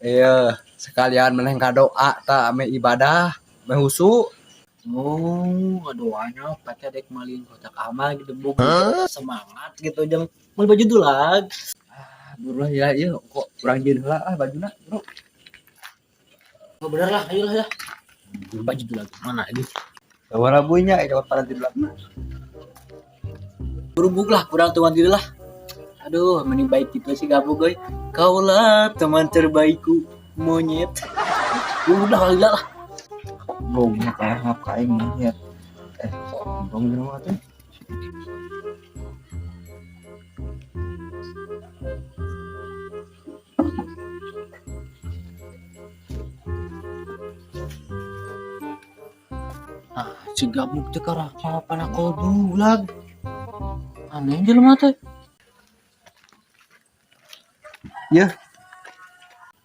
Iya, sekalian meneng doa tak ame ibadah, ame husu. Oh, doanya pakai dek malin kotak amal gitu bukan semangat gitu jam mau baju dulag. Buru lah ya, iya kok kurang jeun heula bajuna, Bro. Oh, bener lah, ayolah ya. Baju dulag mana ini? Sawana buinya eta pada di belakang. Berubuk lah, kurang tuan diri lah. Aduh, mending baik gitu sih gabung guys. Kaulah teman terbaikku, monyet. Udah kali lah. Gongnya kalah ngapain ya. Gong di rumah tuh. Si gabung teh karah apa aku dulag. Aneh jelema teh. Ya,